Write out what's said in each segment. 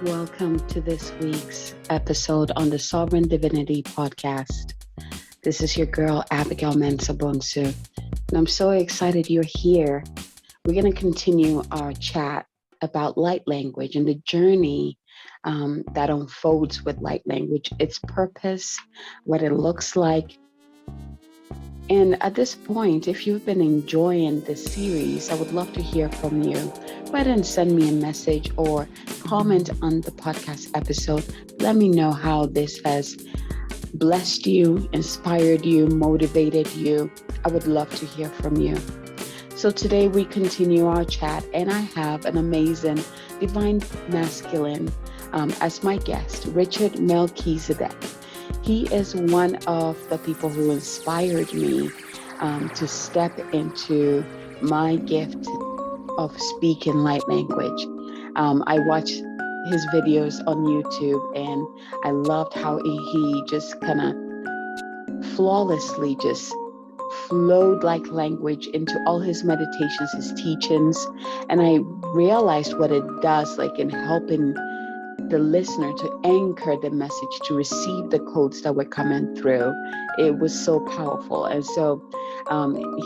Welcome to this week's episode on the Sovereign Divinity podcast. This is your girl, Abigail Mensa Bonsu, and I'm so excited you're here. We're going to continue our chat about light language and the journey that unfolds with light language, its purpose, what it looks like. And at this point, if you've been enjoying this series, I would love to hear from you. Go ahead and send me a message or comment on the podcast episode. Let me know how this has blessed you, inspired you, motivated you. I would love to hear from you. So today we continue our chat, and I have an amazing divine masculine as my guest, Richard Melchizedek. He is one of the people who inspired me to step into my gift of speaking light language. I watched his videos on YouTube, and I loved how he just kind of flawlessly just flowed like language into all his meditations, his teachings. And I realized what it does, like in helping the listener to anchor the message, to receive the codes that were coming through. It was so powerful. And so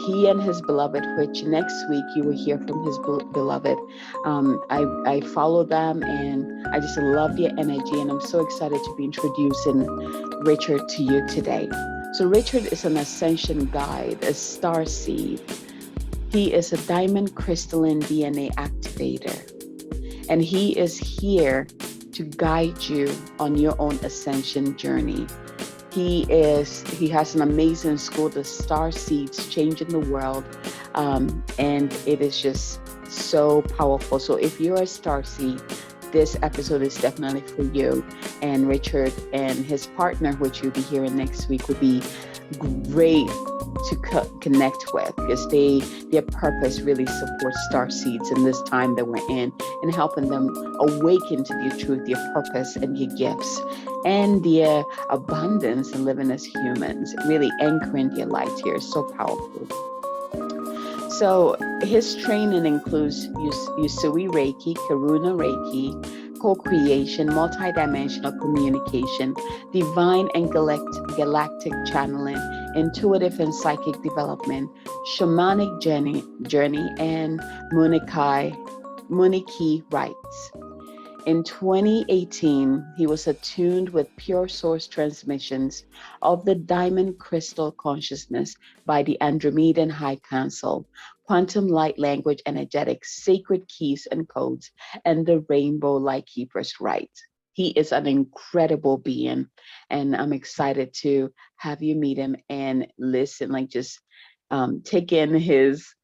he and his beloved, which next week you will hear from his beloved, I follow them, and I just love their energy, and I'm so excited to be introducing Richard to you today. So Richard is an Ascension guide, a Starseed. He is a Diamond Krystalline DNA Activator, and he is here to guide you on your own ascension journey. He has an amazing school, the Starseeds, changing the world, and it is just so powerful. So if you're a Starseed, this episode is definitely for you. And Richard and his partner, which you'll be hearing next week, would be great to connect with, because their purpose really supports Starseeds in this time that we're in, and helping them awaken to their truth, their purpose, and their gifts, and their abundance in living as humans, really anchoring their light here. So powerful. So his training includes Usui Reiki, Karuna Reiki, co-creation, multidimensional communication, divine and galactic channeling, intuitive and psychic development, Shamanic Journey, and Munay Ki Rites. In 2018, he was attuned with pure source transmissions of the Diamond Crystal consciousness by the Andromedan High Council, quantum light language energetics, sacred keys and codes, and the Rainbow LightKeepers Rite. He is an incredible being, and I'm excited to have you meet him and listen, like just take in his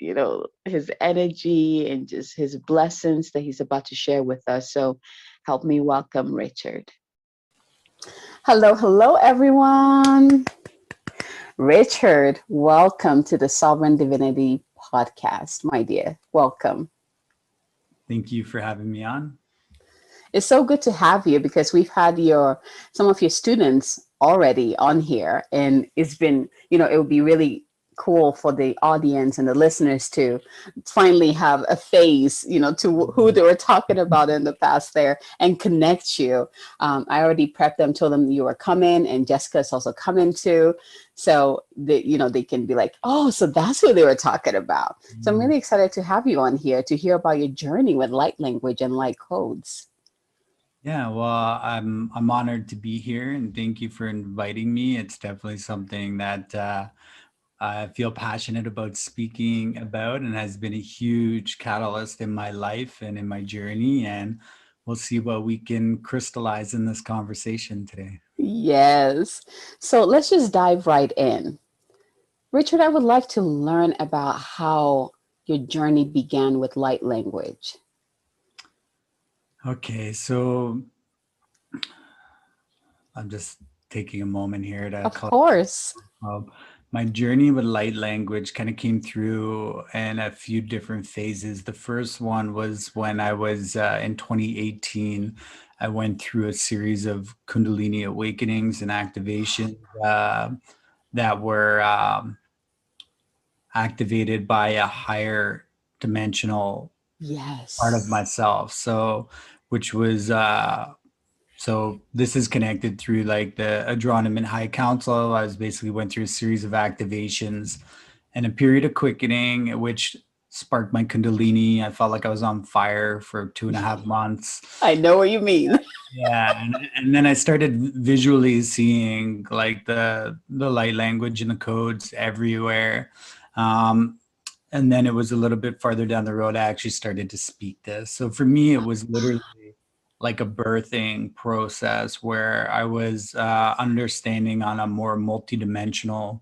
energy and just his blessings that he's about to share with us. So help me welcome Richard. Hello, everyone. Richard, welcome to the Sovereign Divinity podcast, my dear. Welcome. Thank you for having me on. It's so good to have you, because we've had some of your students already on here, and it's been, it would be really cool for the audience and the listeners to finally have a face, to who they were talking about in the past there, and connect you. I already prepped them, told them you were coming, and Jessica's also coming too. So they can be like, oh, so that's what they were talking about. So I'm really excited to have you on here to hear about your journey with light language and light codes. Yeah, well, I'm honored to be here, and thank you for inviting me. It's definitely something that I feel passionate about speaking about, and has been a huge catalyst in my life and in my journey. And we'll see what we can crystallize in this conversation today. Yes. So let's just dive right in. Richard, I would like to learn about how your journey began with light language. Okay, so I'm just taking a moment here to Of course. My journey with light language kind of came through in a few different phases. The first one was when I was in 2018. I went through a series of Kundalini awakenings and activation that were activated by a higher dimensional Yes. part of myself. So which was so this is connected through like the Andromedan High Council. I was basically went through a series of activations and a period of quickening, which sparked my Kundalini. I felt like I was on fire for 2.5 months. I know what you mean. Yeah, and then I started visually seeing like the light language and the codes everywhere. Um, and then it was a little bit farther down the road, I actually started to speak this. So for me, it was literally like a birthing process where I was understanding on a more multidimensional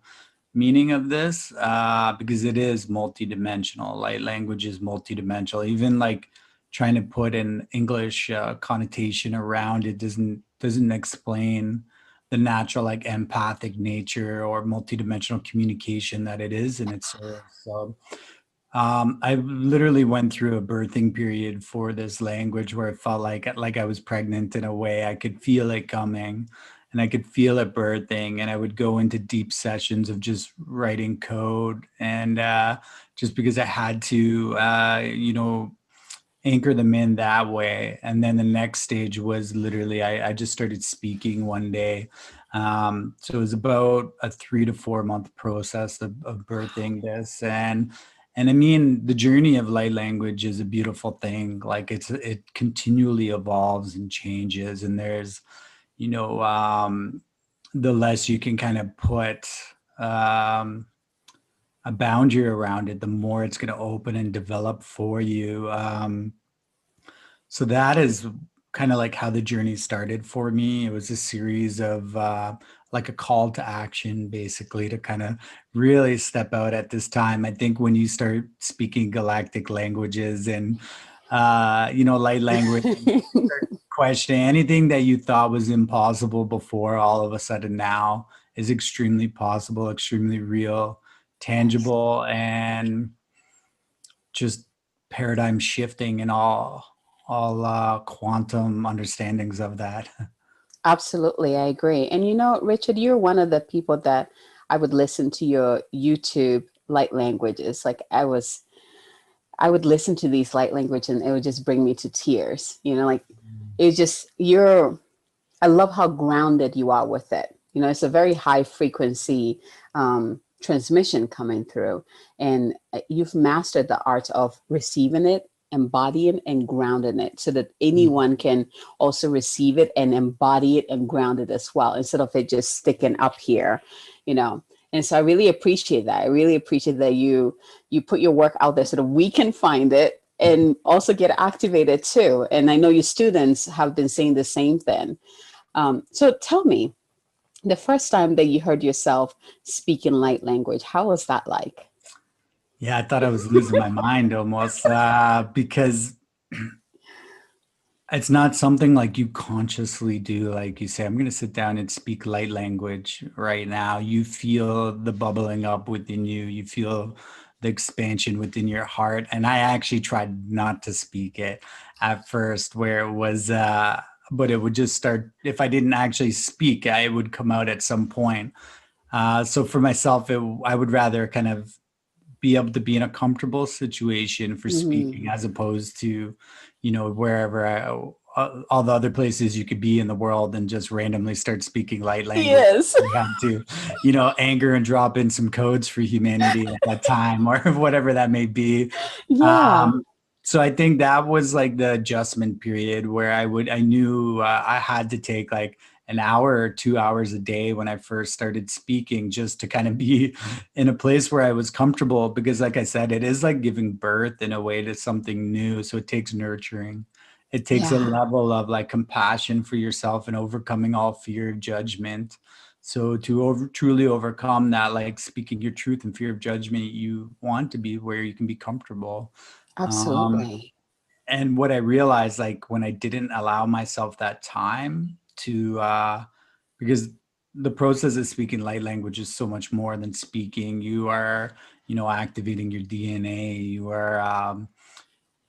meaning of this, because it is multidimensional. Light language is multidimensional. Even like trying to put an English connotation around it doesn't explain the natural like empathic nature or multidimensional communication that it is in its source. So I literally went through a birthing period for this language where it felt like I was pregnant in a way. I could feel it coming and I could feel it birthing, and I would go into deep sessions of just writing code, and just because I had to anchor them in that way. And then the next stage was literally I just started speaking one day. So it was about a 3 to 4 month process of birthing this. And I mean, the journey of light language is a beautiful thing. Like it continually evolves and changes. And there's, you know, the less you can kind of put a boundary around it, the more it's going to open and develop for you. So that is kind of like how the journey started for me. It was a series of like a call to action, basically, to kind of really step out at this time. I think when you start speaking galactic languages and, light language, start questioning anything that you thought was impossible before, all of a sudden now is extremely possible, extremely real, Yes, tangible, and just paradigm shifting in all quantum understandings of that. absolutely. I agree. And Richard, you're one of the people that I would listen to your YouTube light languages. Like I would listen to these light language and it would just bring me to tears. Like it's just I love how grounded you are with it. It's a very high frequency transmission coming through, and you've mastered the art of receiving it, embodying and grounding it so that anyone can also receive it and embody it and ground it as well, instead of it just sticking up here, you know. And so I really appreciate that. I really appreciate that you put your work out there so that we can find it and also get activated too. And I know your students have been saying the same thing. So tell me, the first time that you heard yourself speak in light language, how was that like? Yeah, I thought I was losing my mind almost, because it's not something like you consciously do. Like you say, I'm going to sit down and speak light language right now. You feel the bubbling up within you. You feel the expansion within your heart. And I actually tried not to speak it at first, where it was, but it would just start. If I didn't actually speak, it would come out at some point. So for myself, I would rather kind of be able to be in a comfortable situation for Mm-hmm. speaking, as opposed to, wherever all the other places you could be in the world and just randomly start speaking light language. Yes. You have to, anger and drop in some codes for humanity at that time, or whatever that may be. Yeah. Um, so I think that was like the adjustment period where I knew I had to take like an hour or 2 hours a day when I first started speaking, just to kind of be in a place where I was comfortable, because like I said, it is like giving birth in a way to something new. So it takes nurturing. It takes a Yeah. level of like compassion for yourself and overcoming all fear of judgment. So to truly overcome that, like speaking your truth and fear of judgment, you want to be where you can be comfortable. Um, Absolutely. and what I realized, like when I didn't allow myself that time to, because the process of speaking light language is so much more than speaking. You are, activating your DNA. You are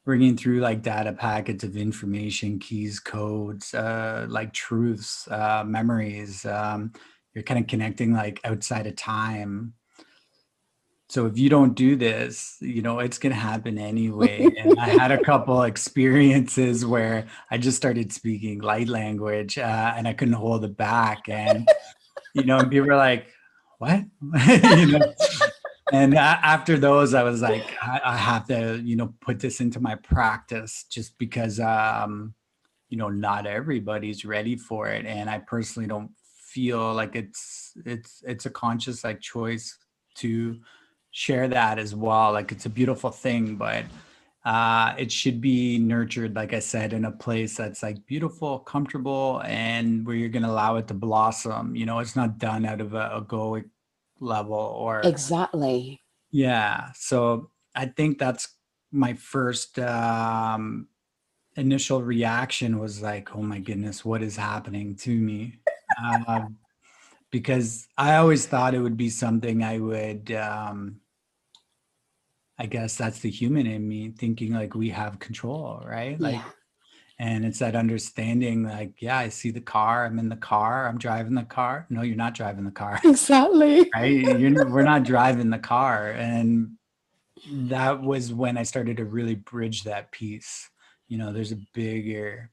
bringing through like data packets of information, keys, codes, like truths, memories. You're kind of connecting like outside of time. So if you don't do this, it's going to happen anyway. And I had a couple experiences where I just started speaking light language, and I couldn't hold it back. And, and people were like, what? you know, and after those, I was like, I have to, put this into my practice, just because, not everybody's ready for it. And I personally don't feel like it's a conscious like choice to share that as well. Like, it's a beautiful thing, but it should be nurtured, like I said, in a place that's like beautiful, comfortable, and where you're going to allow it to blossom. It's not done out of a egoic level or Exactly. yeah. So I think that's my first initial reaction was like, oh my goodness, what is happening to me? Uh, because I always thought it would be something I would, I guess that's the human in me thinking like we have control, right? Yeah. Like, and it's that understanding like, yeah, I see the car, I'm in the car, I'm driving the car. No, you're not driving the car, Exactly. right? We're not driving the car. And that was when I started to really bridge that piece. There's a bigger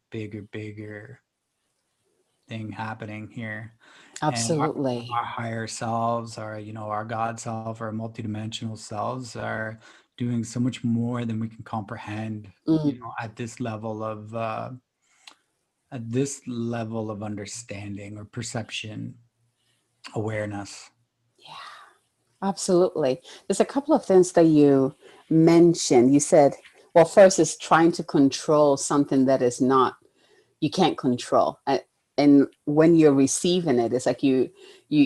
thing happening here. And Absolutely. our higher selves, our God self, our multidimensional selves are doing so much more than we can comprehend, Mm. at this level of understanding or perception, awareness. Yeah, absolutely. There's a couple of things that you mentioned. You said, well, first is trying to control something that is not, you can't control. And when you're receiving it, it's like you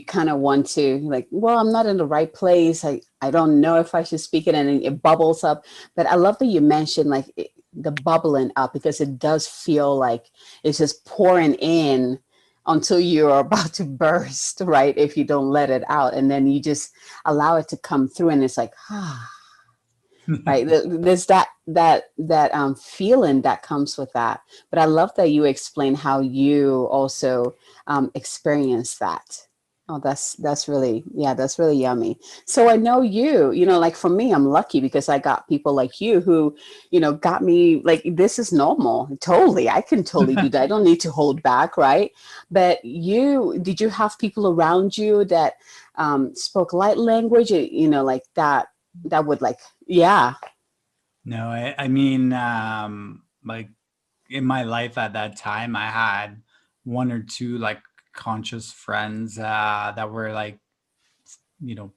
kind of want to like, well, I'm not in the right place. I don't know if I should speak it, and then it bubbles up. But I love that you mentioned like the bubbling up, because it does feel like it's just pouring in until you're about to burst, right? If you don't let it out, and then you just allow it to come through, and it's like, ah, right. There's that feeling that comes with that. But I love that you explain how you also experience that. Oh, that's really, yeah, that's really yummy. So I know like for me, I'm lucky because I got people like you who, got me like, this is normal. Totally. I can totally do that. I don't need to hold back, right? But did you have people around you that spoke light language, like that would like, yeah. No, I mean, like in my life at that time, I had one or two like conscious friends that were like, you know,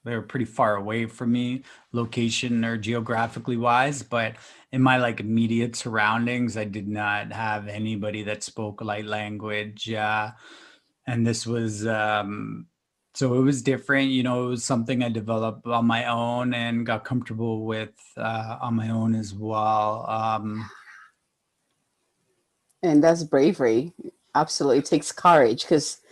they were pretty far away from me, location or geographically wise. But in my like immediate surroundings, I did not have anybody that spoke light language. And this was, so it was different. It was something I developed on my own and got comfortable with on my own as well. And that's bravery. Absolutely. It takes courage because,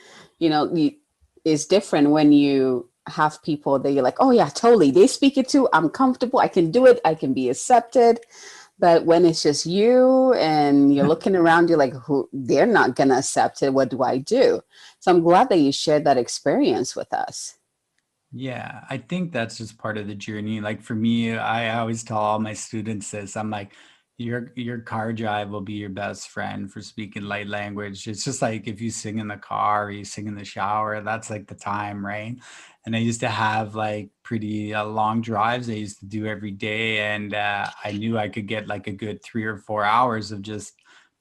it's different when you have people that you're like, oh, yeah, totally. They speak it too. I'm comfortable. I can do it. I can be accepted. But when it's just you and you're looking around, you're like, who, they're not going to accept it. What do I do? So I'm glad that you shared that experience with us. Yeah, I think that's just part of the journey. Like for me, I always tell all my students this. I'm like, your car drive will be your best friend for speaking light language. It's just like if you sing in the car or you sing in the shower, that's like the time, right? And I used to have like pretty long drives I used to do every day, and I knew I could get like a good 3 or 4 hours of just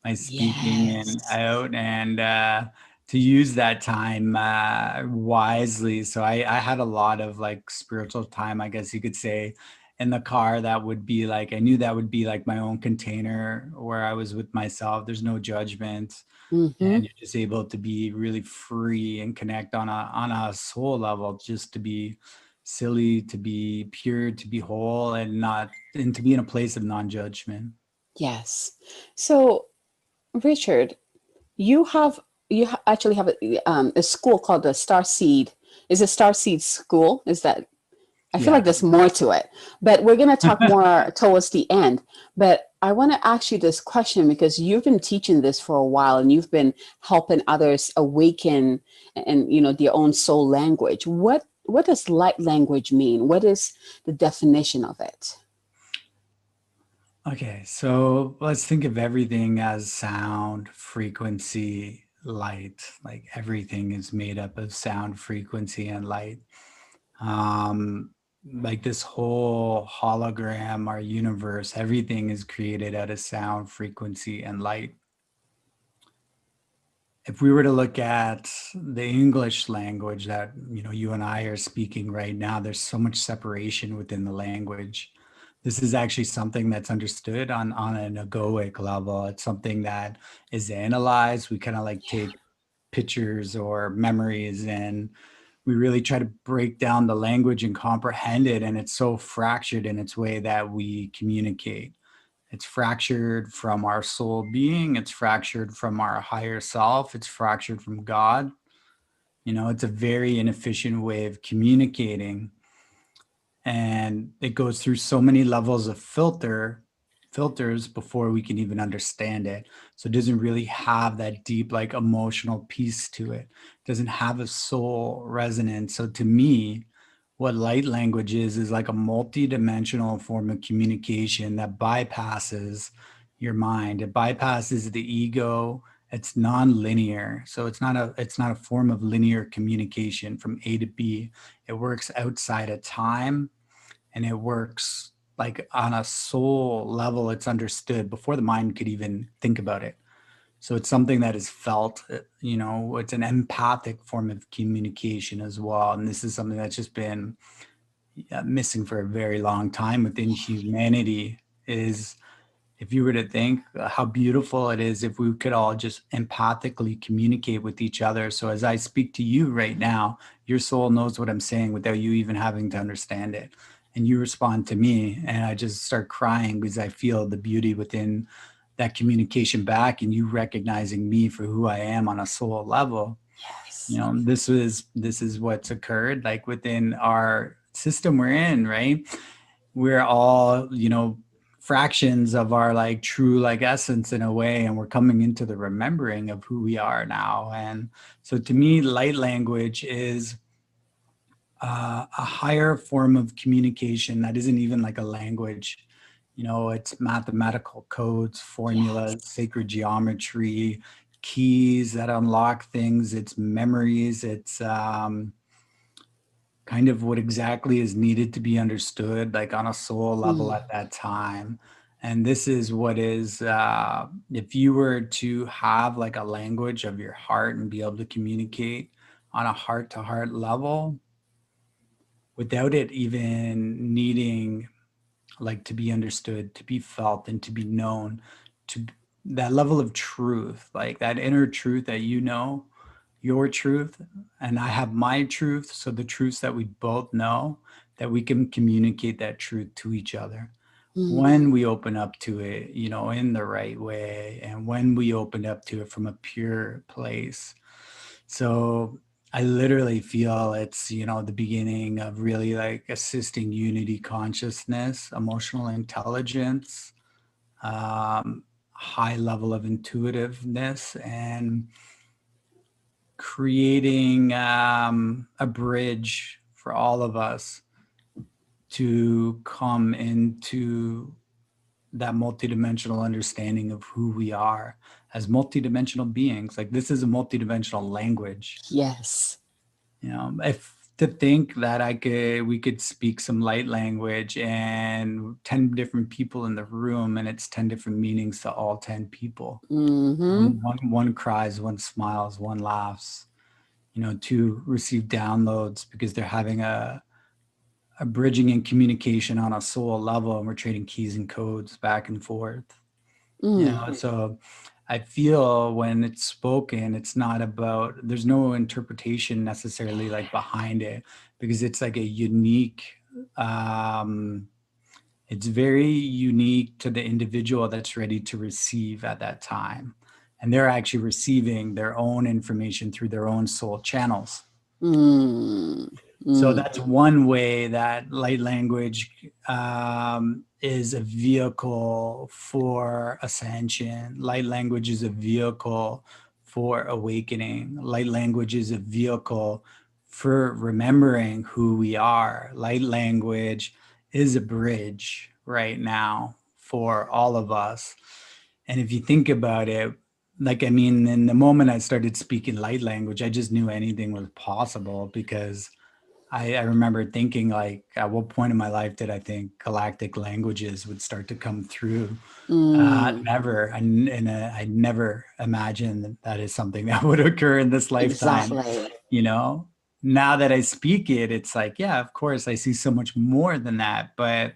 my speaking and Yes. out, and to use that time wisely. So I had a lot of like spiritual time, I guess you could say, in the car. That would be like, I knew that would be like my own container where I was with myself. There's no judgment. Mm-hmm. And you're just able to be really free and connect on a soul level, just to be silly, to be pure, to be whole, and to be in a place of non-judgment. Yes. So, Richard, actually have a school called the Starseed. Is it Starseed School? Is that, I feel Yeah. like there's more to it, but we're going to talk more towards the end. But I want to ask you this question because you've been teaching this for a while and you've been helping others awaken and their own soul language. What what does light language mean? What is the definition of it? Okay, so let's think of everything as sound, frequency, light. Like everything is made up of sound, frequency, and light. Um, like this whole hologram, our universe, everything is created out of sound, frequency, and light. If we were to look at the English language that you and I are speaking right now, there's so much separation within the language. This is actually something that's understood on an egoic level. It's something that is analyzed. We kind of like take pictures or memories, and we really try to break down the language and comprehend it. And it's so fractured in its way that we communicate. It's fractured from our soul being. It's fractured from our higher self. It's fractured from God. It's a very inefficient way of communicating. And it goes through so many levels of filters before we can even understand it. So it doesn't really have that deep, like emotional piece to it. It doesn't have a soul resonance. So to me, what light language is like a multi-dimensional form of communication that bypasses your mind. It bypasses the ego. It's non-linear. So it's not a form of linear communication from A to B. It works outside of time, and it works like on a soul level. It's understood before the mind could even think about it. So it's something that is felt. It's an empathic form of communication as well. And this is something that's just been missing for a very long time within humanity. Is if you were to think how beautiful it is if we could all just empathically communicate with each other. So as I speak to you right now, your soul knows what I'm saying without you even having to understand it. And you respond to me, and I just start crying because I feel the beauty within that communication back, and you recognizing me for who I am on a soul level. Yes. This is what's occurred like within our system we're in, right? We're all fractions of our like true like essence in a way, and we're coming into the remembering of who we are now. And so to me, light language is a higher form of communication that isn't even like a language. It's mathematical codes, Yes. formulas, sacred geometry, keys that unlock things. It's memories. It's kind of what exactly is needed to be understood, like on a soul level Mm. at that time. And this is what is, if you were to have like a language of your heart and be able to communicate on a heart to heart level without it even needing like to be understood, to be felt, and to be known, to that level of truth, like that inner truth that your truth and I have my truth. So the truths that we both know, that we can communicate that truth to each other Mm. when we open up to it, in the right way, and when we open up to it from a pure place. So I literally feel it's, the beginning of really like assisting unity consciousness, emotional intelligence, high level of intuitiveness, and creating a bridge for all of us to come into that multidimensional understanding of who we are as multidimensional beings. Like this is a multidimensional language. Yes. If to think that we could speak some light language and 10 different people in the room, and it's 10 different meanings to all 10 people. Mm-hmm. One cries, one smiles, one laughs, to receive downloads because they're having a bridging and communication on a soul level, and we're trading keys and codes back and forth. Mm. So I feel when it's spoken, it's not about, there's no interpretation necessarily like behind it, because it's like a unique, um, it's very unique to the individual that's ready to receive at that time. And they're actually receiving their own information through their own soul channels. Mm. So Mm. that's one way that light language is a vehicle for ascension. Light language is a vehicle for awakening. Light language is a vehicle for remembering who we are. Light language is a bridge right now for all of us. And if you think about it, like, I mean, in the moment I started speaking light language, I just knew anything was possible, because I remember thinking, like, at what point in my life did I think galactic languages would start to come through? Never. I never imagined that that is something that would occur in this lifetime. Exactly. You know, now that I speak it, it's like, yeah, of course, I see so much more than that. But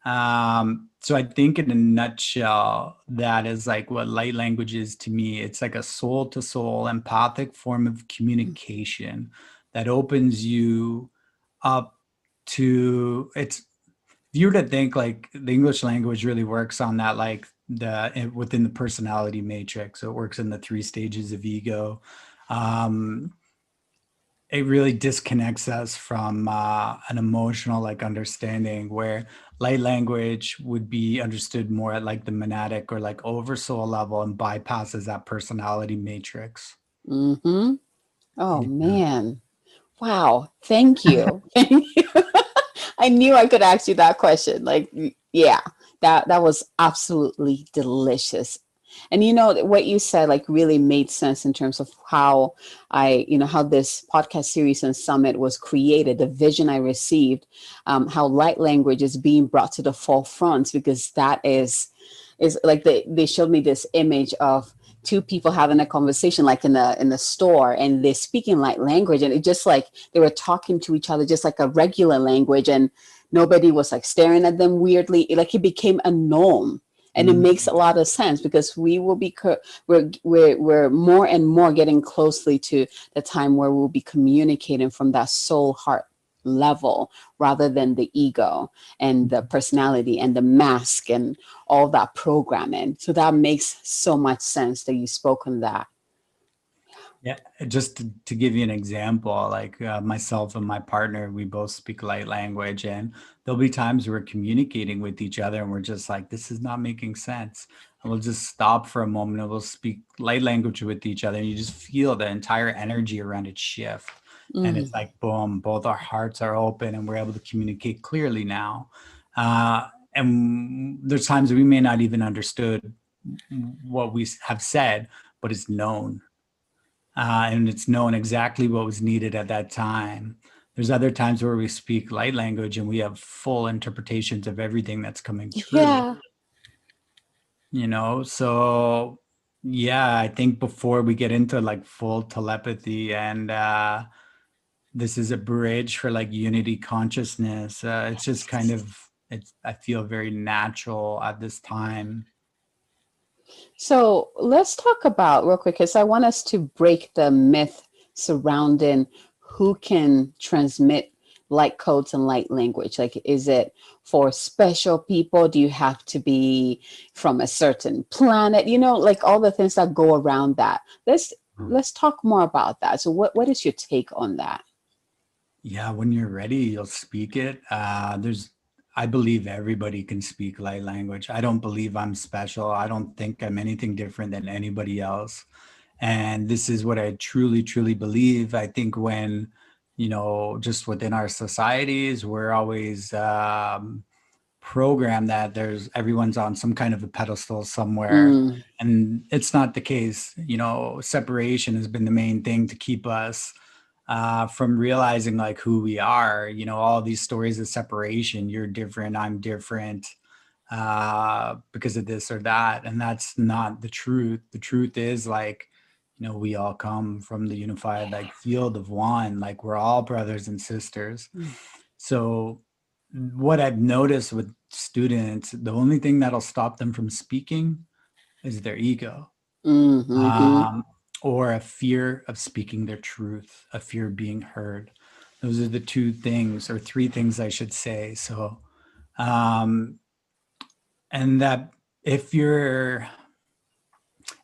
so I think in a nutshell, that is like what light language is to me. It's like a soul to soul empathic form of communication that opens you up to it's. If you were to think, like, the English language really works on that, like within the personality matrix. So it works in the 3 stages of ego. Um, it really disconnects us from an emotional, like, understanding, where light language would be understood more at like the monadic or like oversoul level, and bypasses that personality matrix. Mm-hmm. Oh Yeah. man. Wow. Thank you. Thank you. I knew I could ask you that question. Like, yeah, that was absolutely delicious. And you know what you said, like, really made sense in terms of how how this podcast series and summit was created, the vision I received, how light language is being brought to the forefront, because that is like they showed me this image of two people having a conversation, like in the store, and they're speaking light language, and it just like they were talking to each other just like a regular language, and nobody was like staring at them weirdly. Like, it became a norm. And it makes a Mm. lot of sense, because we will be we're more and more getting closely to the time where we'll be communicating from that soul heart level, rather than the ego and the personality and the mask and all that programming. So that makes so much sense that you spoke on that. Yeah, just to give you an example, like, myself and my partner, we both speak light language, and there'll be times we're communicating with each other and we're just like, this is not making sense. And we'll just stop for a moment and we'll speak light language with each other, and you just feel the entire energy around it shift. And it's Mm, like, boom, both our hearts are open and we're able to communicate clearly now. And there's times we may not even understood what we have said, but it's known, and it's known exactly what was needed at that time. There's other times where we speak light language and we have full interpretations of everything that's coming through, yeah. So yeah, I think before we get into like full telepathy, and this is a bridge for like unity consciousness, it's just kind of, I feel very natural at this time. So let's talk about real quick, because I want us to break the myth surrounding who can transmit light codes and light language. Like, is it for special people? Do you have to be from a certain planet? Like all the things that go around that. Let's talk more about that. So what is your take on that? Yeah, when you're ready, you'll speak it. I believe everybody can speak light language. I don't believe I'm special. I don't think I'm anything different than anybody else. And this is what I truly, truly believe. I think when, just within our societies, we're always programmed that everyone's on some kind of a pedestal somewhere. Mm, And it's not the case. Separation has been the main thing to keep us from realizing like who we are. All these stories of separation, you're different, I'm different, because of this or that. And that's not the truth. The truth is, like, we all come from the unified like field of one, like we're all brothers and sisters. mm, So what I've noticed with students, the only thing that'll stop them from speaking is their ego, mm-hmm. um, or a fear of speaking their truth, a fear of being heard. Those are the 2 things, or 3 things, I should say. So, um, and that if you're,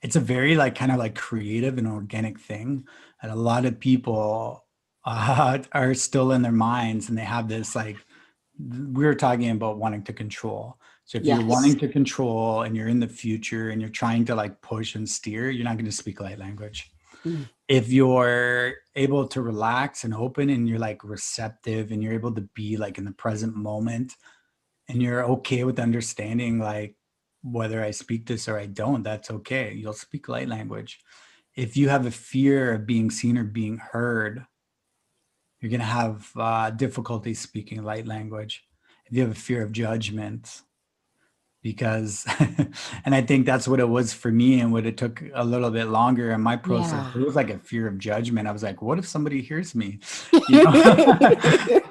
it's a very like kind of like creative and organic thing, and a lot of people are still in their minds, and they have this like, we were talking about wanting to control. So if you're Yes. wanting to control and you're in the future and you're trying to like push and steer, you're not going to speak light language. Mm. If you're able to relax and open and you're like receptive and you're able to be like in the present moment and you're okay with understanding like whether I speak this or I don't, that's okay. You'll speak light language. If you have a fear of being seen or being heard, you're going to have difficulty speaking light language. If you have a fear of judgment, because and I think that's what it was for me, and what it took a little bit longer in my process, Yeah. it was like a fear of judgment. I was like, what if somebody hears me, you know?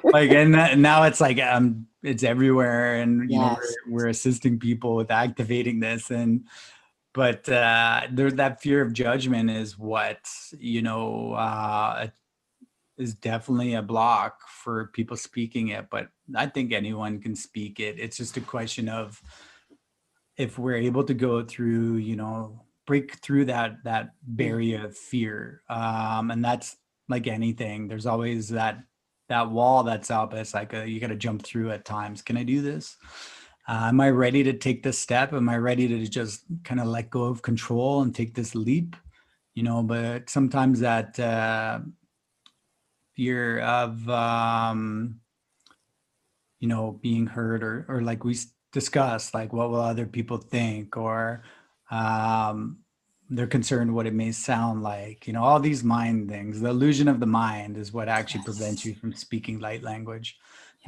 Like, and now it's like it's everywhere, and you know, Yes. we're assisting people with activating this, and but there's that fear of judgment is what, you know, is definitely a block for people speaking it. But I think anyone can speak it. It's just a question of if we're able to go through, you know, break through that Mm. barrier of fear. And that's like anything. There's always that wall that's up. It's like you got to jump through at times. Can I do this? Am I ready to take this step? Am I ready to just kind of let go of control and take this leap? You know, but sometimes that fear of you know, being heard, or like we discussed, like what will other people think, or um, they're concerned what it may sound like, you know, all these mind things. The illusion of the mind is what actually prevents Yes. you from speaking light language,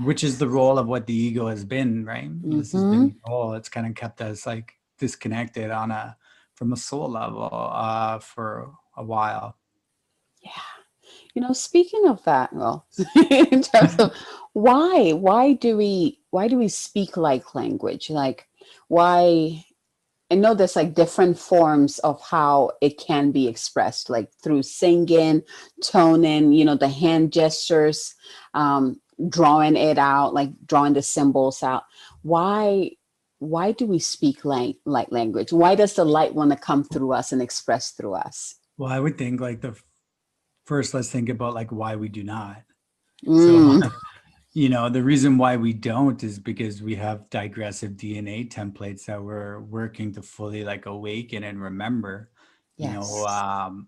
which is Yes. the role of what the ego has been, right? This has been Mm-hmm. the role. It's kind of kept us like disconnected on a from a soul level for a while. Yeah. You know, speaking of that, well, in terms of why do we speak like language? Like, why? I know there's like different forms of how it can be expressed, like through singing, toning, you know, the hand gestures, drawing it out, like drawing the symbols out. Why? Why do we speak light language? Why does the light want to come through us and express through us? Well, I would think like the first, let's think about like why we do not. So Mm, you know, the reason why we don't is because we have digressive DNA templates that we're working to fully like awaken and remember. You know, yes.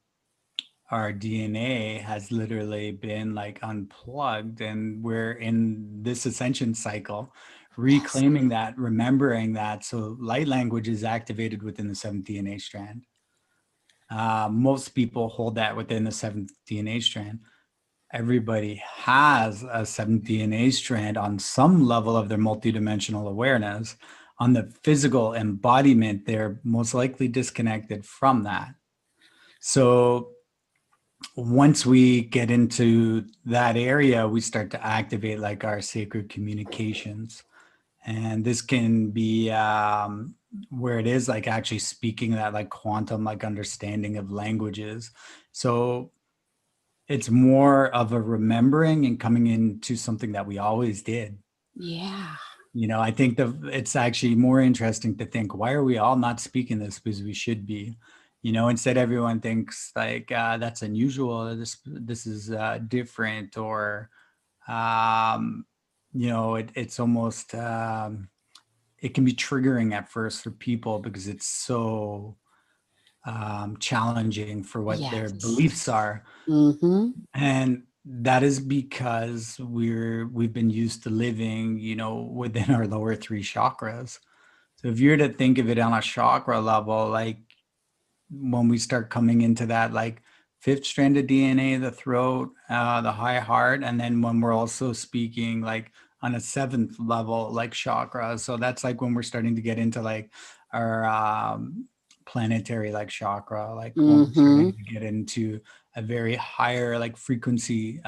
our DNA has literally been like unplugged, and we're in this ascension cycle, Yes. reclaiming that, remembering that. So light language is activated within the seventh DNA strand. Most people hold that within the seventh DNA strand. Everybody has a seventh DNA strand on some level of their multidimensional awareness. On the physical embodiment, they're most likely disconnected from that. So once we get into that area, we start to activate like our sacred communications. And this can be where it is like actually speaking that like quantum like understanding of languages. So it's more of a remembering and coming into something that we always did. Yeah. You know, I think it's actually more interesting to think, why are we all not speaking this? Because we should be. You know, instead everyone thinks like that's unusual. This is different, or um, you know, it's almost it can be triggering at first for people because it's so challenging for what their Yes. beliefs are. Mm-hmm. And that is because we've been used to living, you know, within our lower three chakras. So if you're to think of it on a chakra level, like when we start coming into that like fifth strand of DNA, the throat, the high heart, and then when we're also speaking like on a seventh level, like chakra. So that's like when we're starting to get into like our planetary like chakra, like when we're Mm-hmm. starting to get into a very higher like frequency.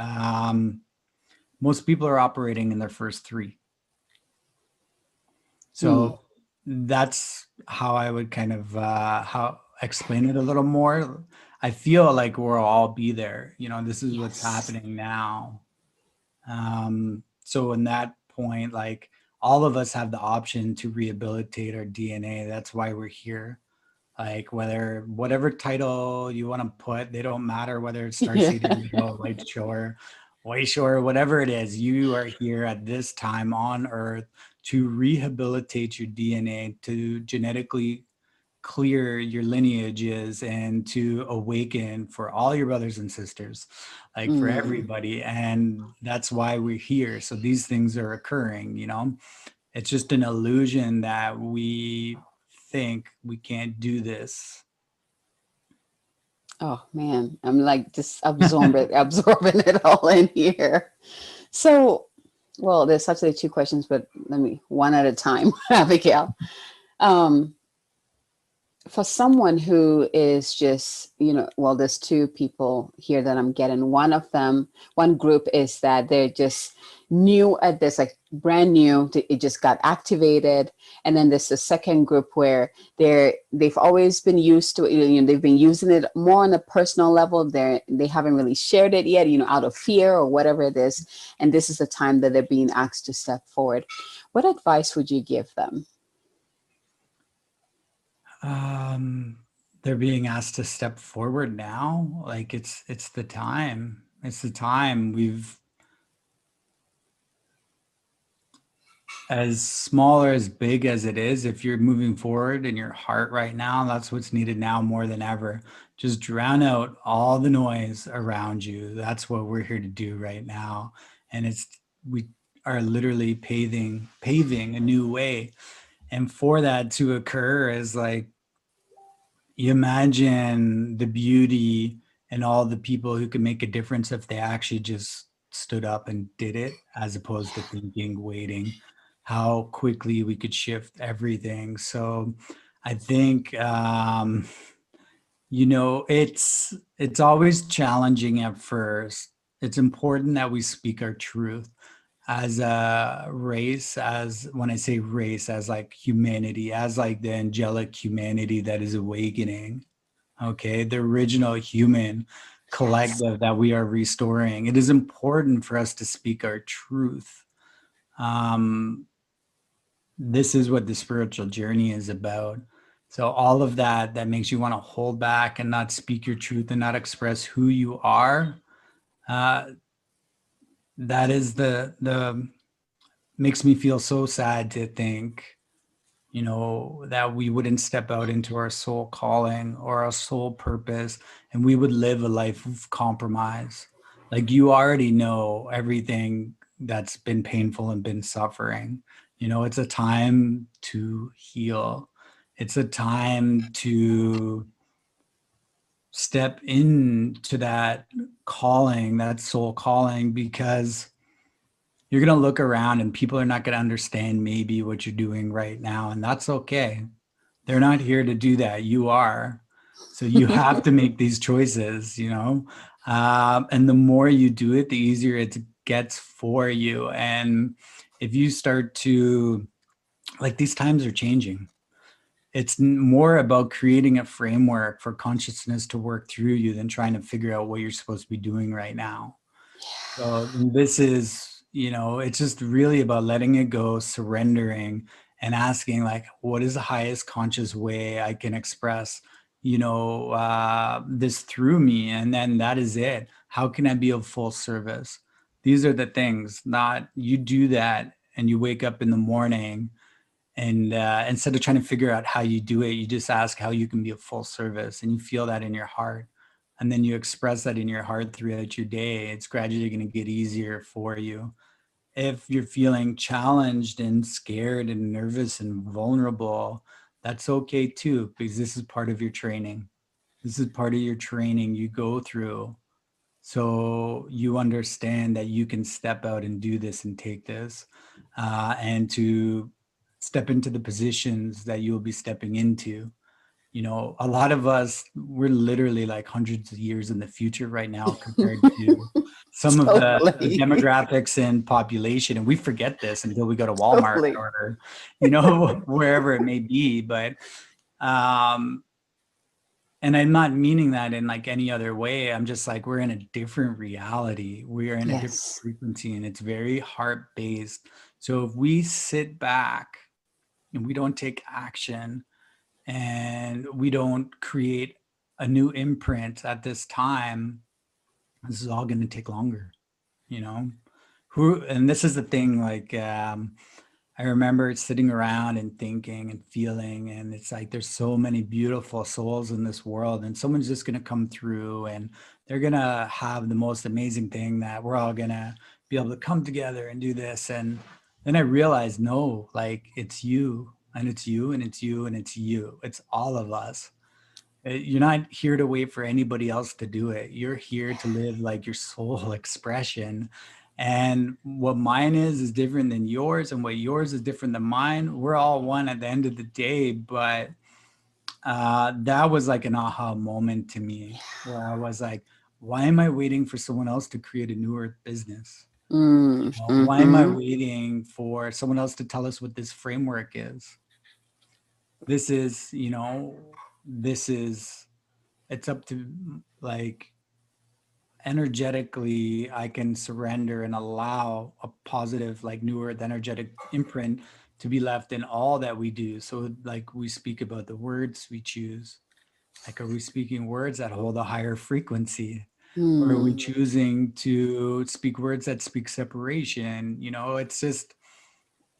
Most people are operating in their first three. Mm. So that's how I would kind of how explain it a little more. I feel like we'll all be there. You know, this is what's Yes. happening now. So in that point, like all of us have the option to rehabilitate our DNA. That's why we're here. Like whatever title you want to put, they don't matter whether it's Yeah. Starseed Radio, Light Shore, Way Shore, whatever it is. You are here at this time on Earth to rehabilitate your DNA, to genetically clear your lineages and to awaken for all your brothers and sisters, like for everybody. And that's why we're here. So these things are occurring, you know. It's just an illusion that we think we can't do this. Oh man, I'm like just absorbing it all in here. So, well, there's actually two questions, but let me one at a time, Abigail. Um, for someone who is just, well, there's two people here that I'm getting. One group is that they're just new at this, like brand new. It just got activated, and then there's the second group where they've always been used to it. They've been using it more on a personal level. They haven't really shared it yet, out of fear or whatever it is. And this is the time that they're being asked to step forward. What advice would you give them? They're being asked to step forward now. Like it's the time. It's the time. We've, as small or as big as it is, if you're moving forward in your heart right now, that's what's needed now more than ever. Just drown out all the noise around you. That's what we're here to do right now. And we are literally paving a new way. And for that to occur is like, you imagine the beauty and all the people who could make a difference if they actually just stood up and did it, as opposed to thinking, waiting, how quickly we could shift everything. So I think, it's always challenging at first. It's important that we speak our truth as a race, as when I say race, as like humanity, as like the angelic humanity that is awakening. Okay, the original human collective that we are restoring. It is important for us to speak our truth. This is what the spiritual journey is about. So all of that makes you want to hold back and not speak your truth and not express who you are. That is the makes me feel so sad to think, that we wouldn't step out into our soul calling or our soul purpose, and we would live a life of compromise. Like, you already know everything that's been painful and been suffering. It's a time to heal. It's a time to step into that calling, that soul calling, because you're going to look around and people are not going to understand maybe what you're doing right now. And that's okay. They're not here to do that. You are. So you have to make these choices, and the more you do it, the easier it gets for you. And if you start to, like, these times are changing. It's more about creating a framework for consciousness to work through you than trying to figure out what you're supposed to be doing right now. So this is, it's just really about letting it go, surrendering, and asking, like, what is the highest conscious way I can express, this through me? And then that is it. How can I be of full service? These are the things, not you do that and you wake up in the morning and instead of trying to figure out how you do it, you just ask how you can be of full service, and you feel that in your heart. And then you express that in your heart throughout your day. It's gradually going to get easier for you. If you're feeling challenged and scared and nervous and vulnerable, that's okay too, because this is part of your training. This is part of your training you go through. So you understand that you can step out and do this and take this, and to step into the positions that you'll be stepping into. A lot of us, we're literally like hundreds of years in the future right now compared to some of the Totally. demographics and population. And we forget this until we go to Walmart Totally. or, wherever it may be. But, and I'm not meaning that in like any other way. I'm just like, we're in a different reality. We are in a different Yes. frequency, and it's very heart-based. So if we sit back and we don't take action and we don't create a new imprint at this time, this is all going to take longer, and this is the thing, like, I remember sitting around and thinking and feeling, and it's like there's so many beautiful souls in this world, and someone's just gonna come through and they're gonna have the most amazing thing that we're all gonna be able to come together and do this. And then I realized, no, like it's you and it's you and it's you and it's you. It's all of us. You're not here to wait for anybody else to do it. You're here to live like your soul expression. And what mine is different than yours, and what yours is different than mine. We're all one at the end of the day. But that was like an aha moment to me, where I was like, why am I waiting for someone else to create a new earth business? Mm, You know, why am I mm-hmm. waiting for someone else to tell us what this framework is? This is, this is, it's up to, like, energetically I can surrender and allow a positive, like, new earth energetic imprint to be left in all that we do. So like we speak about the words we choose, like, are we speaking words that hold a higher frequency, or are we Mm, choosing to speak words that speak separation? It's just,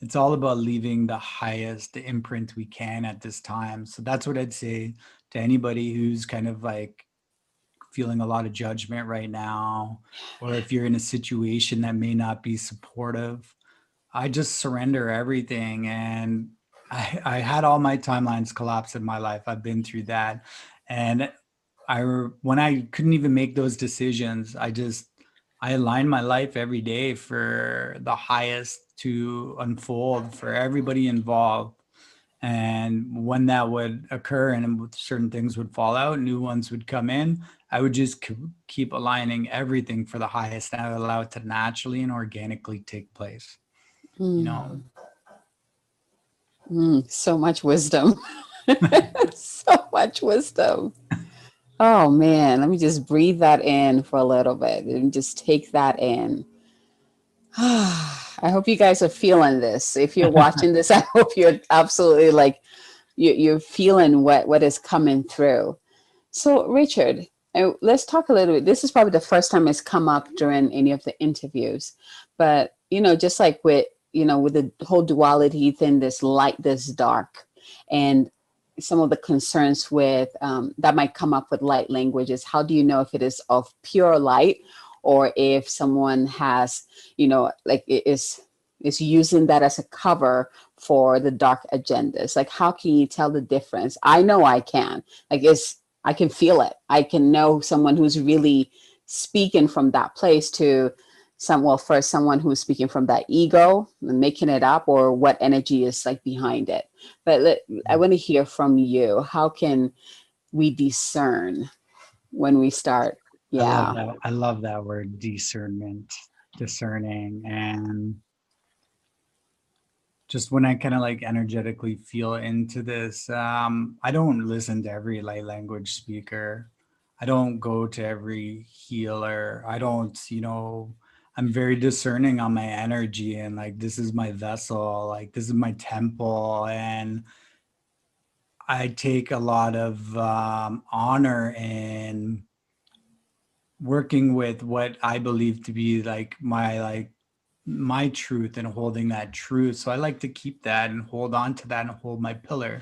it's all about leaving the highest imprint we can at this time. So that's what I'd say to anybody who's kind of like feeling a lot of judgment right now, or if you're in a situation that may not be supportive. I just surrender everything. And I had all my timelines collapse in my life. I've been through that. And when I couldn't even make those decisions, I align my life every day for the highest to unfold for everybody involved. And when that would occur and certain things would fall out, new ones would come in, I would just keep aligning everything for the highest, and I would allow it to naturally and organically take place. You know, mm, so much wisdom. So much wisdom. Oh man, let me just breathe that in for a little bit and just take that in. I hope you guys are feeling this. If you're watching this, I hope you're absolutely like you're feeling what is coming through. So, Richard, let's talk a little bit. This is probably the first time it's come up during any of the interviews, but just like with with the whole duality thing, this light, this dark, and some of the concerns with that might come up with light languages. How do you know if it is of pure light, or if someone has, like is using that as a cover for the dark agendas? Like, how can you tell the difference? I know I can. Like, I can feel it. I can know someone who's really speaking from that place to first someone who's speaking from that ego and making it up, or what energy is like behind it. But I want to hear from you. How can we discern when we start? I love Yeah. that. I love that word, discernment, discerning. And just when I kind of like energetically feel into this, I don't listen to every light language speaker. I don't go to every healer. I don't, I'm very discerning on my energy, and like, this is my vessel, like, this is my temple. And I take a lot of honor in working with what I believe to be my truth, and holding that truth. So I like to keep that and hold on to that and hold my pillar.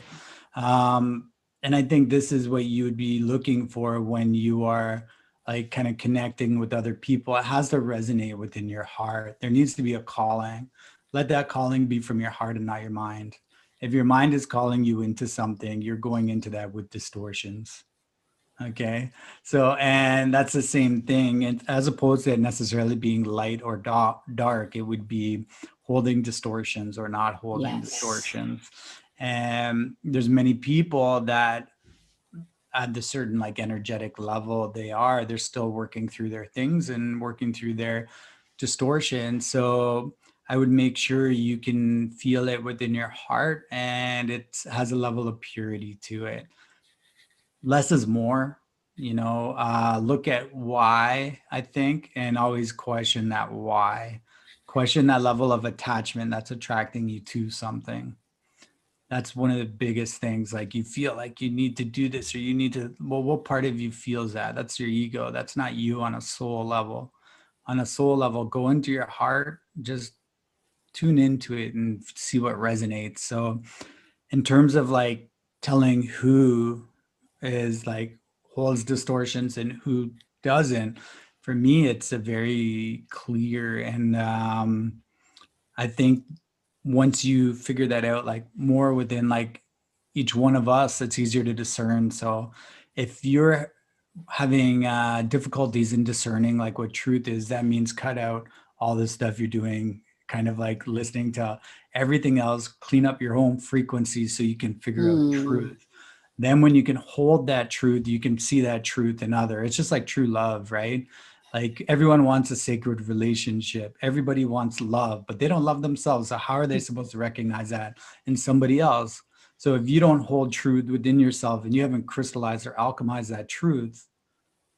And I think this is what you would be looking for when you are like kind of connecting with other people. It has to resonate within your heart. There needs to be a calling. Let that calling be from your heart and not your mind. If your mind is calling you into something, you're going into that with distortions. Okay. So, and that's the same thing. And as opposed to it necessarily being light or dark, it would be holding distortions or not holding Yes. distortions. And there's many people that at the certain like energetic level they're still working through their things and working through their distortion. So I would make sure you can feel it within your heart, and it has a level of purity to it. Less is more. Look at why, I think, and always question that why. Question that level of attachment that's attracting you to something. That's one of the biggest things. Like, you feel like you need to do this, or you need to, well, what part of you feels that? That's your ego. That's not you on a soul level. On a soul level, go into your heart, just tune into it and see what resonates. So in terms of like telling who is like holds distortions and who doesn't, for me it's a very clear, and I think once you figure that out, like more within like each one of us, it's easier to discern. So if you're having difficulties in discerning like what truth is, that means cut out all the stuff you're doing, kind of like listening to everything else, clean up your own frequency so you can figure out Mm. truth. Then when you can hold that truth, you can see that truth in other. It's just like true love, right? Like everyone wants a sacred relationship. Everybody wants love, but they don't love themselves. So how are they supposed to recognize that in somebody else? So if you don't hold truth within yourself and you haven't crystallized or alchemized that truth,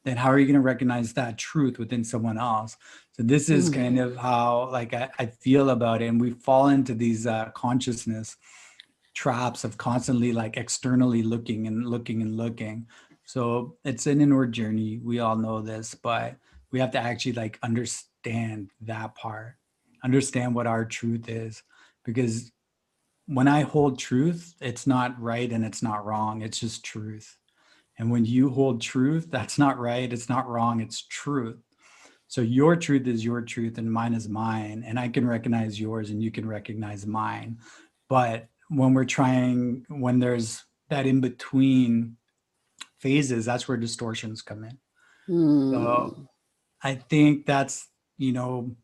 then how are you going to recognize that truth within someone else? So this is Mm. kind of how like I feel about it. And we fall into these consciousness traps of constantly like externally looking and looking and looking. So it's an inward journey. We all know this, but we have to actually like understand that part, understand what our truth is. Because when I hold truth, it's not right and it's not wrong. It's just truth. And when you hold truth, that's not right, it's not wrong, it's truth. So your truth is your truth and mine is mine. And I can recognize yours and you can recognize mine. But when there's that in between phases, that's where distortions come in. So Mm. I think that's, you know,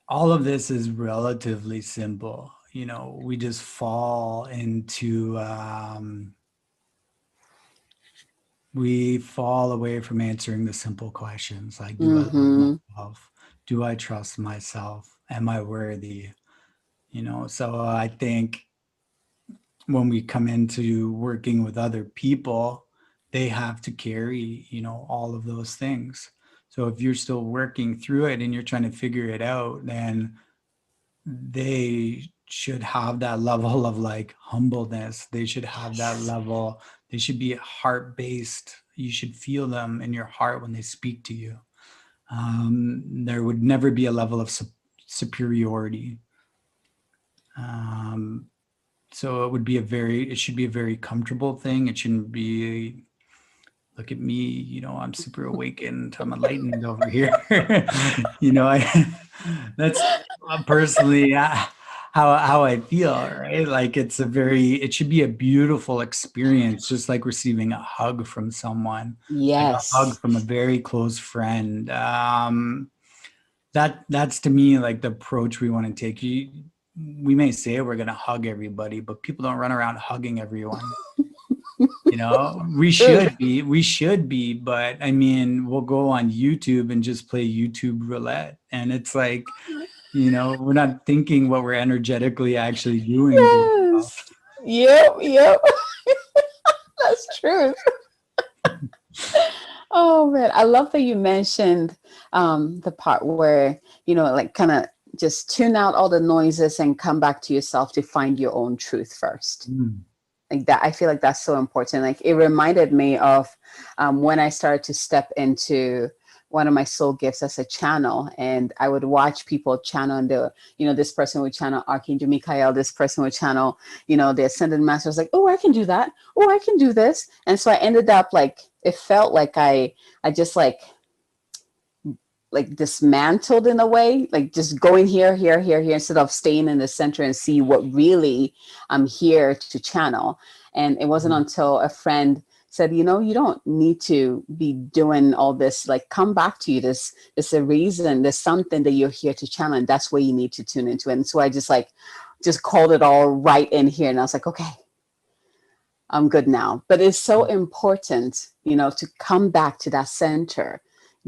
all of this is relatively simple. You know, we just fall into, we fall away from answering the simple questions like, do I love Mm-hmm. myself? Do I trust myself? Am I worthy? You know, so I think when we come into working with other people, they have to carry, you know, all of those things. So if you're still working through it and you're trying to figure it out, then they should have that level of like humbleness. They should have that Yes. level. They should be heart based. You should feel them in your heart when they speak to you. There would never be a level of superiority. Um, so it should be a very comfortable thing. It shouldn't be, look at me, you know, I'm super awakened, I'm enlightened over here. You know, that's personally how I feel, right? Like it should be a beautiful experience, just like receiving a hug from someone, like a hug Yes. from a very close friend. That's to me like the approach we want to take. We may say we're going to hug everybody, but people don't run around hugging everyone. You know, Truth. we should be, but I mean, we'll go on YouTube and just play YouTube roulette. And it's like, you know, we're not thinking what we're energetically actually doing to ourselves. Yes. Yep. Yep. That's truth. Oh man, I love that you mentioned the part where, you know, like kind of just tune out all the noises and come back to yourself to find your own truth first. Mm. Like that, I feel like that's so important. Like it reminded me of when I started to step into one of my soul gifts as a channel, and I would watch people channel, and you know, this person would channel Archangel Michael, this person would channel, you know, the Ascended Master. I was like, oh, I can do that. Oh, I can do this. And so I ended up like, it felt like I just like dismantled in a way, like just going here, here, here, here, instead of staying in the center and see what really I'm here to channel. And it wasn't until a friend said, you know, you don't need to be doing all this, like come back to you. There's a reason, there's something that you're here to channel, and that's where you need to tune into it. And so I just called it all right in here. And I was like, okay, I'm good now. But it's so important, you know, to come back to that center,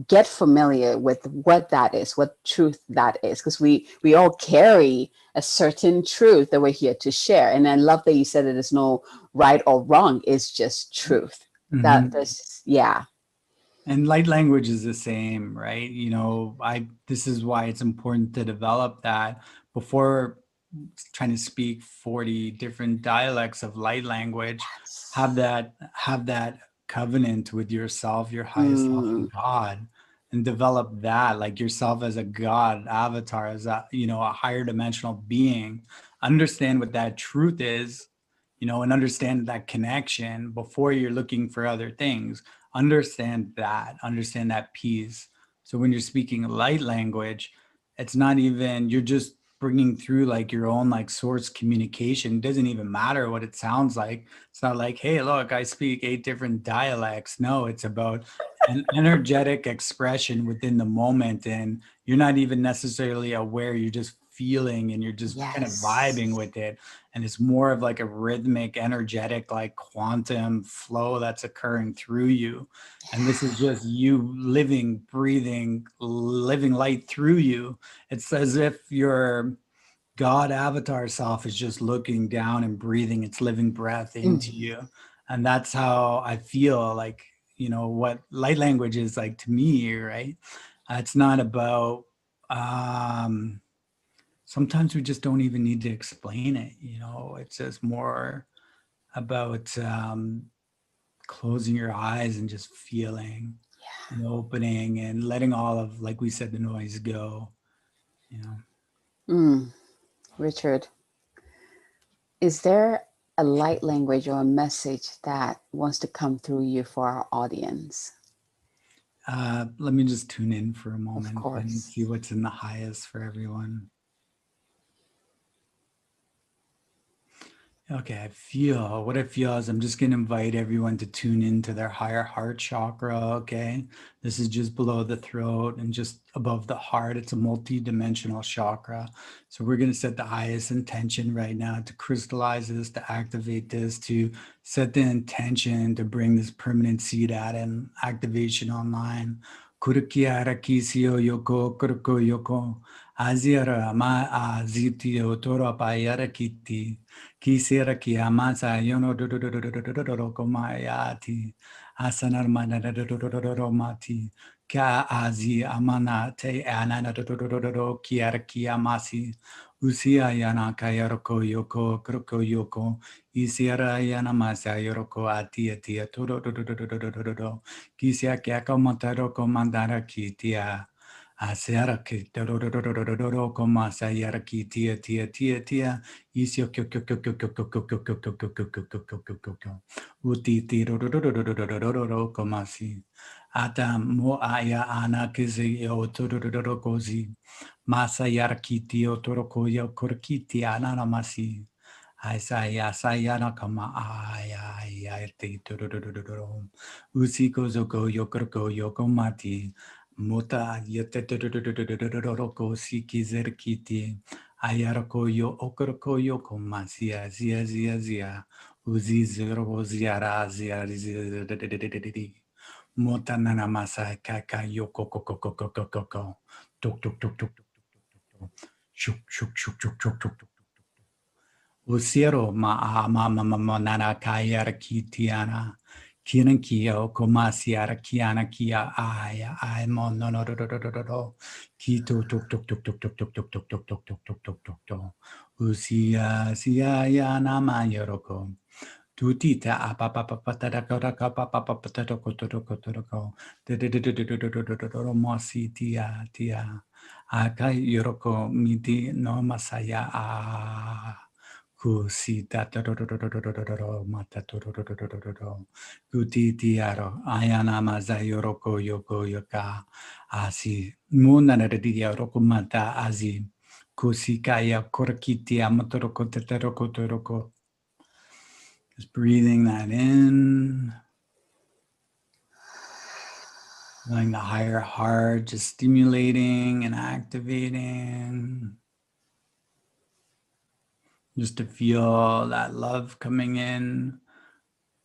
get familiar with what that is, what truth that is, because we all carry a certain truth that we're here to share. And I love that you said that there's no right or wrong, it's just truth. That Mhm. there's, yeah. And light language is the same, right? You know, this is why it's important to develop that before trying to speak 40 different dialects of light language. Have that covenant with yourself, your highest self, Mm, and God. and develop that, like yourself as a god avatar, as a, a higher dimensional being. Understand what that truth is, and understand that connection before you're looking for other things. Understand that piece. So when you're speaking light language, it's not even, you're just bringing through like your own like source communication. It doesn't even matter what it sounds like. It's not like, hey, look, I speak 8 different dialects. No, it's about an energetic expression within the moment, and you're not even necessarily aware. You're just feeling, and you're just kind of Yes. vibing with it, and it's more of like a rhythmic, energetic, like quantum flow that's occurring through you. And this is just you living, breathing, living light through you. It's as if your God avatar self is just looking down and breathing its living breath into Mm. you. And that's how I feel like, what light language is like to me, right? It's not about, um, sometimes we just don't even need to explain it. It's just more about closing your eyes and just feeling and opening and letting all of, like we said, the noise go, you know. Mm. Richard, is there a light language or a message that wants to come through you for our audience? Let me just tune in for a Of moment and course. see what's in the highest for everyone. Okay, what I feel is I'm just going to invite everyone to tune into their higher heart chakra. Okay, this is just below the throat and just above the heart. It's a multi-dimensional chakra. So we're going to set the highest intention right now to crystallize this, to activate this, to set the intention to bring this permanent seed out and activation online. Kurukiara kisio yoko kuruko yoko aziara ma azitio tora payara kiti. Kisera ki amasa yono do do do do do do do do do komayati asanar mana do do do do do do mati ka azi amana te anana do do do do do do kiara ki amasi usia yana kayaroko yoko kroko yoko isiara yana masa yoroko ati ati to do do do do do do do do do kisia kya komantaro komandara kitia Asiara ki do do do do do do do do komasa yara ki tia tia tia tia Isio kyo kyo kyo kyo kyo kyo kyo kyo kyo kyo kyo kyo kyo kyo kyo kyo kyo kyo. Uti ti ro ro ro ro ro ro ro ro ro ro komasi. Ata mo aya ana kizi yo to ro ro ro ro kozi. Masa yarakiti o toro ko yo korkiti ana namasi. Aisaya sayana kama aya aya te to ro ro ro ro ro. Usi ko zoko yokorko yokomati. Mota yete to ro ro ro ro ro ro ro ko sikizerkiti. Ayarakoyo okorokoyo komasia zia zia zia uzi zero ziara zia zia motanana masa kaka yoko koko koko koko koko tok tok tok tok tok tok shuk shuk shuk shuk shuk shuk Usiero ma nana kaya kitiana kiran kia komasiara kiana kia ai mo no do kito tok tok tok tok tok tok tok tok tok tok tok tok tok tok tok usia sia ya nama yoroko tutita apapapatara kora kapapapatara kotoro kotoro ko de mosi tia akai yoroko miti no masaya Kusita mata kutitiaro ayana mazayoroko yoko yoka asi muna nadiya roko mata azi kusikaya korkiti amatoroko teteroko toroko. Just breathing that in, feeling the higher heart just stimulating and activating. Just to feel that love coming in,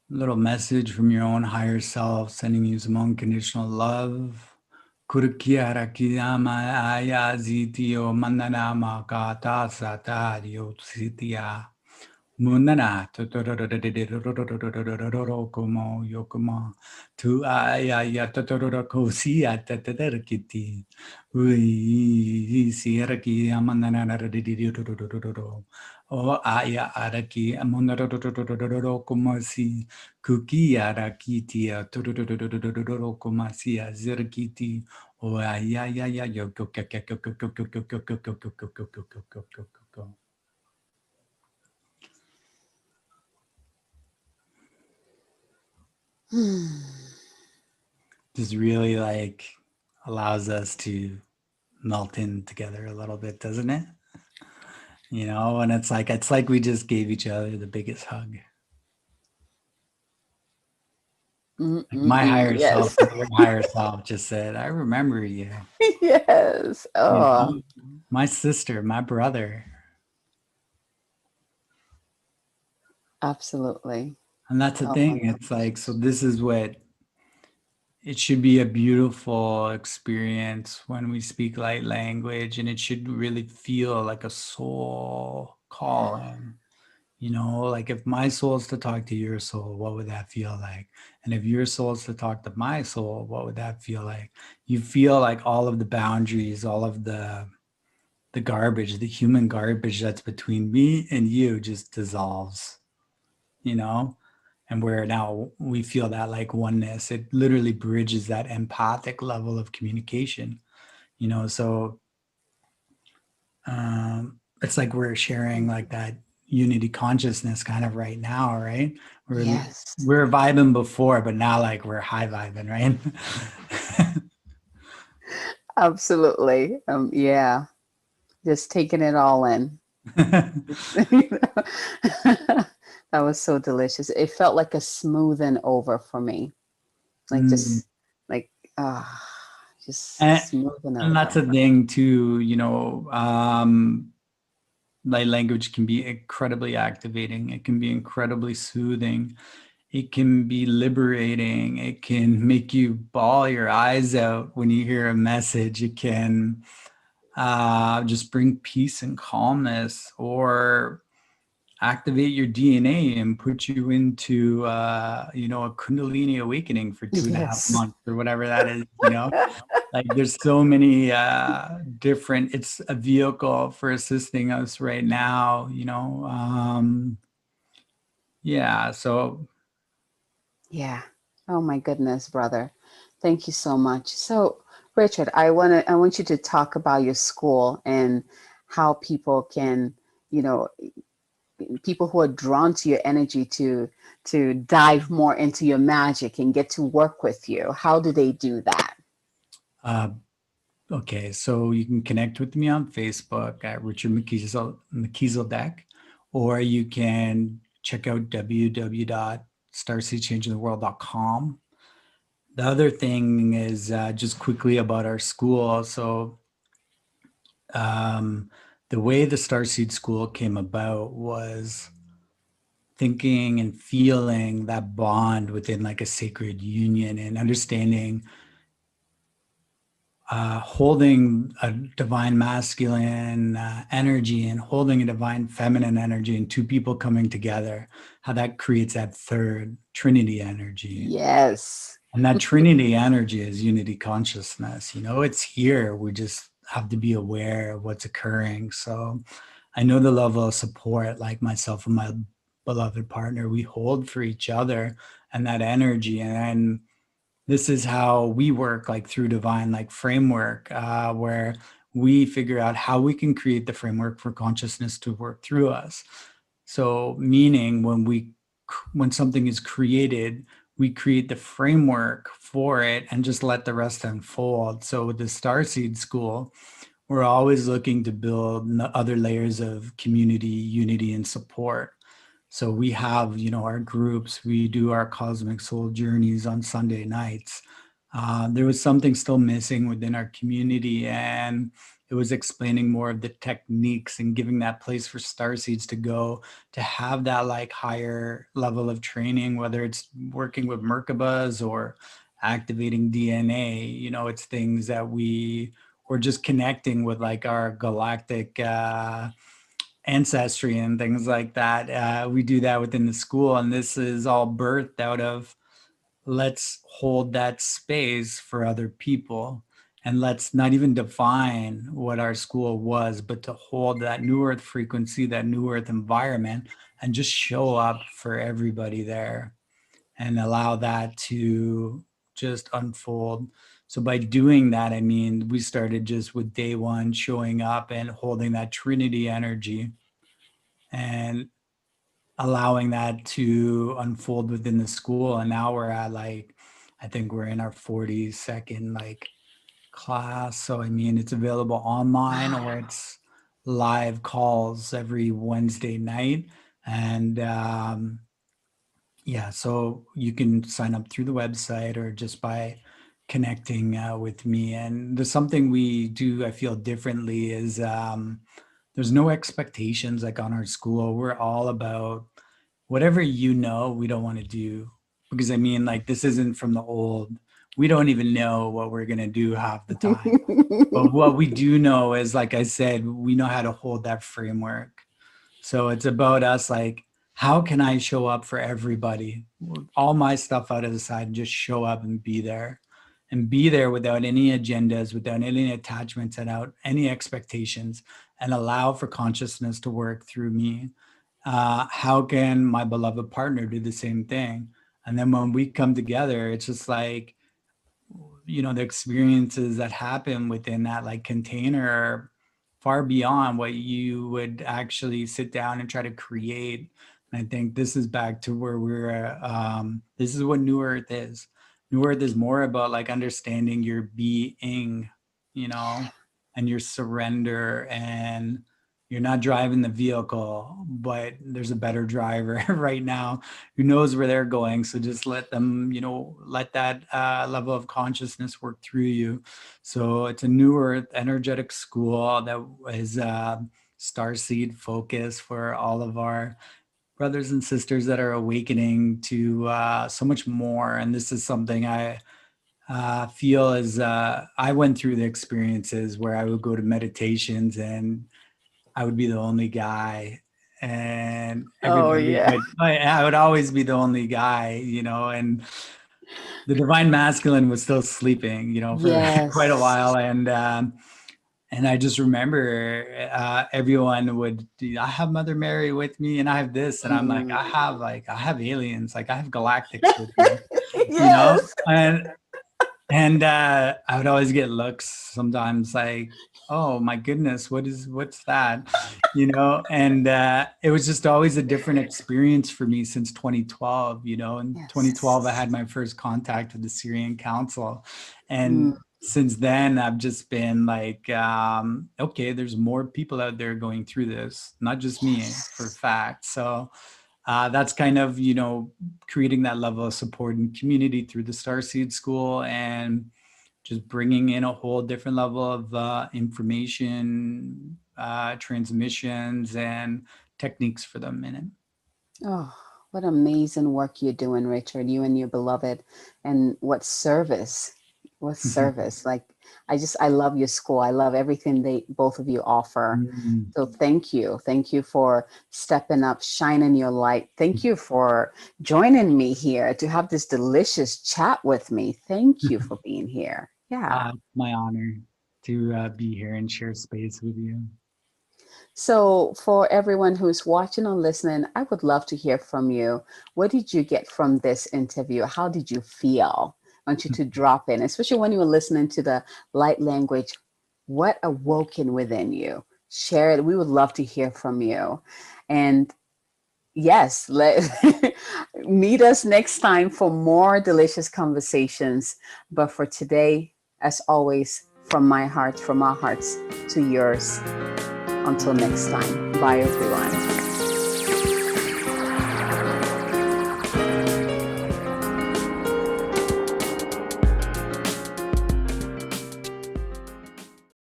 little message from your own higher self sending you some unconditional love. Kurkiara kiyama aya zitio mananama kata satario sitia. Munana como yokoma tu aya ya totoro si atatarkiti ui sieraki amanana o aya araki amonaro como si kuki arakiti totoro como si azerkiti Oh, yeah. Yo, go. Just really like allows us to melt in together a little bit, doesn't it? You know, and it's like we just gave each other the biggest hug. Like my higher self, Yes. and your higher self just said, "I remember you." Yes. You Oh, know, my sister, my brother, absolutely. and that's the Oh my thing. It's like, so goodness. this is what it should be, a beautiful experience when we speak light language, and it should really feel like a soul calling. You know, like if my soul is to talk to your soul, what would that feel like? And if your soul is to talk to my soul, what would that feel like? You feel like all of the boundaries, all of the garbage, the human garbage that's between me and you just dissolves, you know? And where now we feel that like oneness, it literally bridges that empathic level of communication, you know? So it's like we're sharing like that unity consciousness kind of right now, right? We're Yes. we're vibing before, but now like we're high vibing, right? Absolutely. Yeah. Just taking it all in. That was so delicious. It felt like a smoothing over for me. Like Mm. just like ah, just and, smoothing and that's over. a thing too, you know. Light language can be incredibly activating. It can be incredibly soothing. It can be liberating. It can make you bawl your eyes out when you hear a message. It can just bring peace and calmness, or activate your DNA and put you into, you know, a Kundalini awakening for 2.5 Yes. months or whatever that is, you know. Like there's so many different, it's a vehicle for assisting us right now, you know. Yeah, so Yeah. Oh my goodness, brother. Thank you so much. So, Richard, I want you to talk about your school and how people can, you know, people who are drawn to your energy to dive more into your magic and get to work with you. How do they do that? uh, okay, so you can connect with me on Facebook at Richard Melchizedek, or you can check out www.starseedschangingtheworld.com. The other thing is just quickly about our school. So um, the way the Starseed School came about was thinking and feeling that bond within like a sacred union, and understanding, holding a divine masculine energy and holding a divine feminine energy, and two people coming together, how that creates that third Trinity energy. Yes. And that Trinity energy is unity consciousness. You know, it's here. We just have to be aware of what's occurring. So I know the level of support, like myself and my beloved partner, we hold for each other and that energy. And this is how we work, like through divine like framework, where we figure out how we can create the framework for consciousness to work through us. So meaning when something is created, we create the framework for it and just let the rest unfold. So with the Starseed School, we're always looking to build other layers of community, unity, and support. So we have, you know, our groups, we do our cosmic soul journeys on Sunday nights. There was something still missing within our community, and it was explaining more of the techniques and giving that place for starseeds to go to have that like higher level of training, whether it's working with Merkabas or activating DNA. You know, it's things that we're just connecting with like our galactic ancestry and things like that. We do that within the school, and this is all birthed out of, let's hold that space for other people, and let's not even define what our school was, but to hold that new earth frequency, that new earth environment, and just show up for everybody there, and allow that to just unfold. So by doing that, I mean, we started just with day one showing up and holding that Trinity energy and allowing that to unfold within the school. And now we're at like, I think we're in our 42nd like class. So I mean, it's available online or it's live calls every Wednesday night. And yeah, so you can sign up through the website or just by connecting with me. And there's something we do, I feel differently is there's no expectations like on our school. We're all about whatever we don't want to do. Because I mean, like, this isn't from the old. We don't even know what we're going to do half the time. But what we do know is, like I said, we know how to hold that framework. So it's about us, like, how can I show up for everybody? All my stuff out of the side, and just show up and be there. And be there without any agendas, without any attachments, and out any expectations, and allow for consciousness to work through me. How can my beloved partner do the same thing? And then when we come together, it's just like, the experiences that happen within that like container are far beyond what you would actually sit down and try to create. And I think this is back to where this is what New Earth is. New Earth is more about like understanding your being, and your surrender, and you're not driving the vehicle, but there's a better driver right now who knows where they're going. So just let them, let that level of consciousness work through you. So it's a New Earth energetic school that is Starseed focus for all of our brothers and sisters that are awakening to so much more. And this is something I feel as I went through the experiences where I would go to meditations and I would be the only guy, and everybody I would always be the only guy, and the divine masculine was still sleeping, for quite a while. And I just remember everyone would, I have Mother Mary with me, and I have this, and I'm like, I have aliens, like I have galactics with me, and I would always get looks sometimes like, oh my goodness, what's that? And it was just always a different experience for me since 2012, In 2012, I had my first contact with the Syrian Council. And since then, I've just been like, okay, there's more people out there going through this, not just me, for a fact. So that's kind of, creating that level of support and community through the Starseeds School, and just bringing in a whole different level of information, transmissions, and techniques for them in it. Oh, what amazing work you're doing, Richard, you and your beloved. And what service. Like, I love your school. I love everything both of you offer. So thank you. Thank you for stepping up, shining your light. Thank you for joining me here to have this delicious chat with me. Thank you for being here. Yeah. My honor to be here and share space with you. So for everyone who's watching or listening, I would love to hear from you. What did you get from this interview? How did you feel? I want you to drop in, especially when you were listening to the light language. What awoken within you? Share it. We would love to hear from you. And yes, meet us next time for more delicious conversations. But for today, as always, from my heart, from our hearts to yours. Until next time, bye everyone.